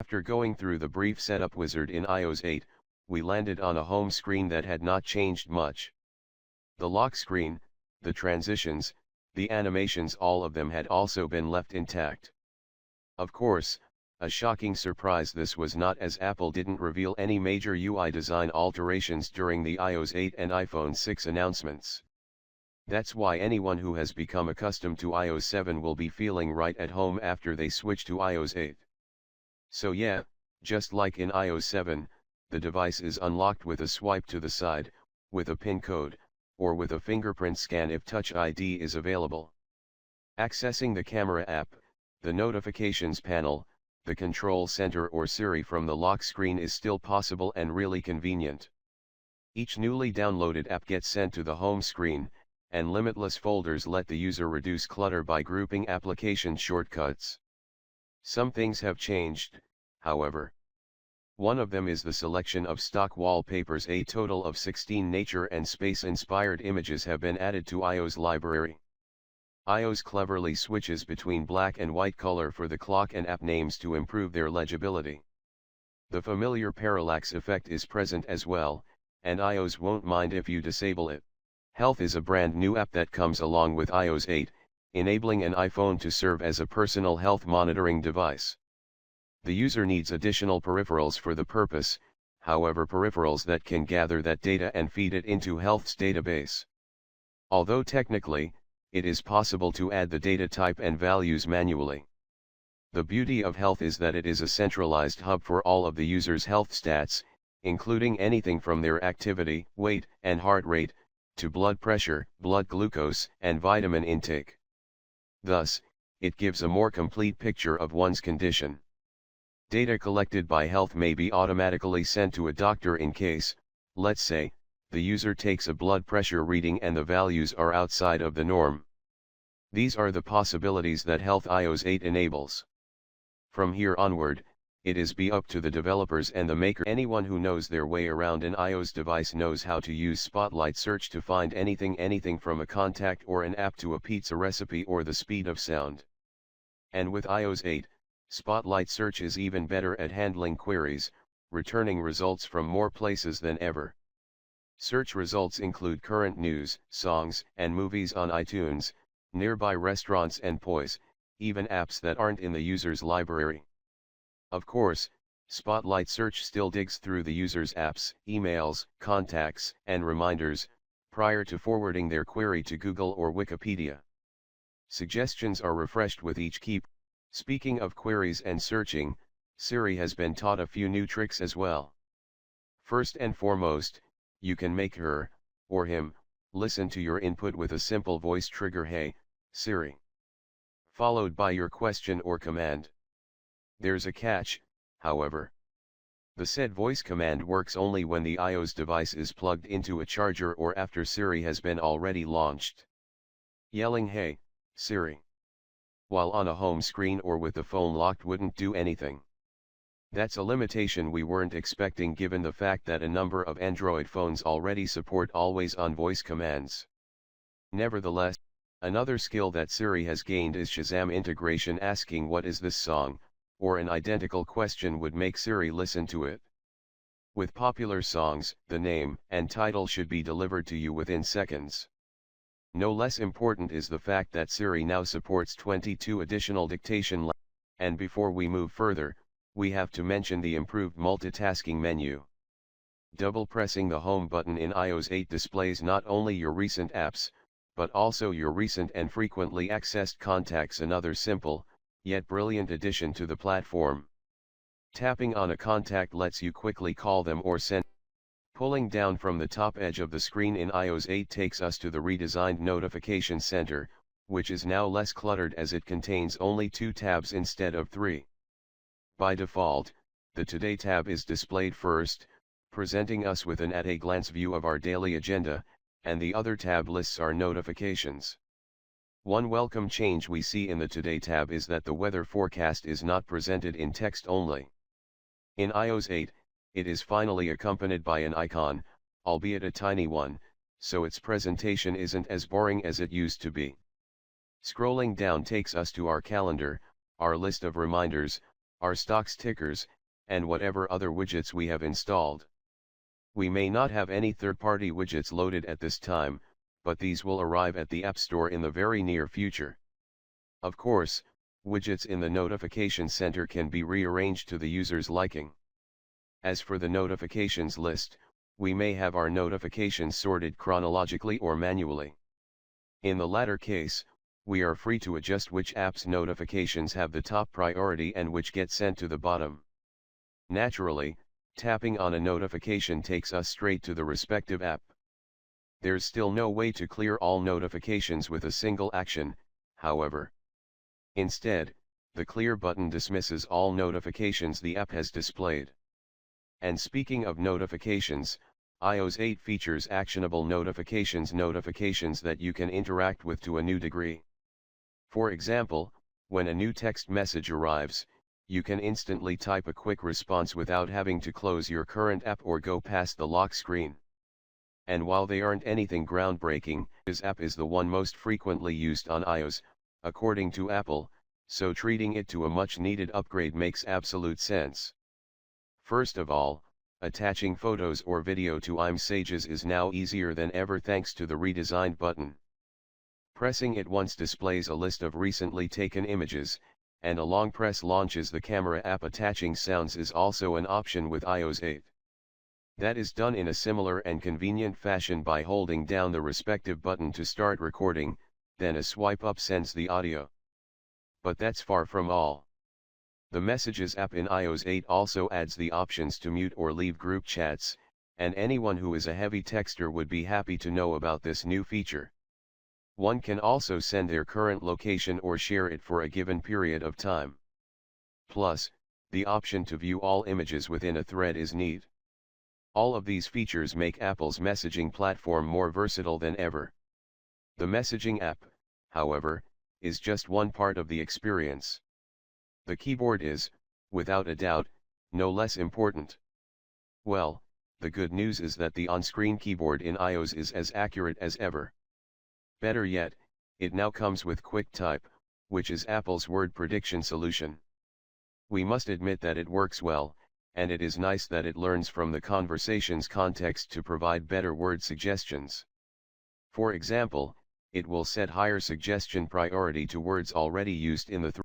After going through the brief setup wizard in iOS 8, we landed on a home screen that had not changed much. The lock screen, the transitions, the animations, all of them had also been left intact. Of course, a shocking surprise this was not, as Apple didn't reveal any major UI design alterations during the iOS 8 and iPhone 6 announcements. That's why anyone who has become accustomed to iOS 7 will be feeling right at home after they switch to iOS 8. So yeah, just like in iOS 7, the device is unlocked with a swipe to the side, with a PIN code, or with a fingerprint scan if Touch ID is available. Accessing the camera app, the notifications panel, the control center or Siri from the lock screen is still possible and really convenient. Each newly downloaded app gets sent to the home screen, and limitless folders let the user reduce clutter by grouping application shortcuts. Some things have changed, however. One of them is the selection of stock wallpapers. A total of 16 nature and space-inspired images have been added to iOS library. iOS cleverly switches between black and white color for the clock and app names to improve their legibility. The familiar parallax effect is present as well, and iOS won't mind if you disable it. Health is a brand new app that comes along with iOS 8, enabling an iPhone to serve as a personal health monitoring device. The user needs additional peripherals for the purpose, however, peripherals that can gather that data and feed it into Health's database. Although technically, it is possible to add the data type and values manually. The beauty of Health is that it is a centralized hub for all of the user's health stats, including anything from their activity, weight, and heart rate, to blood pressure, blood glucose, and vitamin intake. Thus, it gives a more complete picture of one's condition. Data collected by Health may be automatically sent to a doctor in case, let's say, the user takes a blood pressure reading and the values are outside of the norm. These are the possibilities that Health iOS 8 enables. From here onward, it is up to the developers and the maker. Anyone who knows their way around an iOS device knows how to use Spotlight Search to find anything from a contact or an app to a pizza recipe or the speed of sound. And with iOS 8, Spotlight Search is even better at handling queries, returning results from more places than ever. Search results include current news, songs, and movies on iTunes, nearby restaurants and toys, even apps that aren't in the user's library. Of course, Spotlight Search still digs through the user's apps, emails, contacts, and reminders, prior to forwarding their query to Google or Wikipedia. Suggestions are refreshed with each keep. Speaking of queries and searching, Siri has been taught a few new tricks as well. First and foremost, you can make her, or him, listen to your input with a simple voice trigger, "Hey, Siri," followed by your question or command. There's a catch, however. The said voice command works only when the iOS device is plugged into a charger or after Siri has been already launched. Yelling "Hey, Siri," while on a home screen or with the phone locked wouldn't do anything. That's a limitation we weren't expecting given the fact that a number of Android phones already support always-on voice commands. Nevertheless, another skill that Siri has gained is Shazam integration. Asking "What is this song?" or an identical question would make Siri listen to it. With popular songs, the name and title should be delivered to you within seconds. No less important is the fact that Siri now supports 22 additional dictation. And before we move further, we have to mention the improved multitasking menu. Double pressing the home button in iOS 8 displays not only your recent apps, but also your recent and frequently accessed contacts, another simple, yet brilliant addition to the platform. Tapping on a contact lets you quickly call them or send. Pulling down from the top edge of the screen in iOS 8 takes us to the redesigned notification center, which is now less cluttered as it contains only 2 tabs instead of 3. By default, the Today tab is displayed first, presenting us with an at-a-glance view of our daily agenda, and the other tab lists our notifications. One welcome change we see in the Today tab is that the weather forecast is not presented in text only. In iOS 8, it is finally accompanied by an icon, albeit a tiny one, so its presentation isn't as boring as it used to be. Scrolling down takes us to our calendar, our list of reminders, our stocks tickers, and whatever other widgets we have installed. We may not have any third-party widgets loaded at this time, but these will arrive at the App Store in the very near future. Of course, widgets in the notification center can be rearranged to the user's liking. As for the notifications list, we may have our notifications sorted chronologically or manually. In the latter case, we are free to adjust which apps' notifications have the top priority and which get sent to the bottom. Naturally, tapping on a notification takes us straight to the respective app. There's still no way to clear all notifications with a single action, however. Instead, the clear button dismisses all notifications the app has displayed. And speaking of notifications, iOS 8 features actionable notifications that you can interact with to a new degree. For example, when a new text message arrives, you can instantly type a quick response without having to close your current app or go past the lock screen. And while they aren't anything groundbreaking, this app is the one most frequently used on iOS, according to Apple, so treating it to a much-needed upgrade makes absolute sense. First of all, attaching photos or video to iMessages is now easier than ever thanks to the redesigned button. Pressing it once displays a list of recently taken images, and a long press launches the camera app. Attaching sounds is also an option with iOS 8. That is done in a similar and convenient fashion by holding down the respective button to start recording, then a swipe up sends the audio. But that's far from all. The Messages app in iOS 8 also adds the options to mute or leave group chats, and anyone who is a heavy texter would be happy to know about this new feature. One can also send their current location or share it for a given period of time. Plus, the option to view all images within a thread is neat. All of these features make Apple's messaging platform more versatile than ever. The messaging app, however, is just one part of the experience. The keyboard is, without a doubt, no less important. Well, the good news is that the on-screen keyboard in iOS is as accurate as ever. Better yet, it now comes with QuickType, which is Apple's word prediction solution. We must admit that it works well, and it is nice that it learns from the conversation's context to provide better word suggestions. For example, it will set higher suggestion priority to words already used in the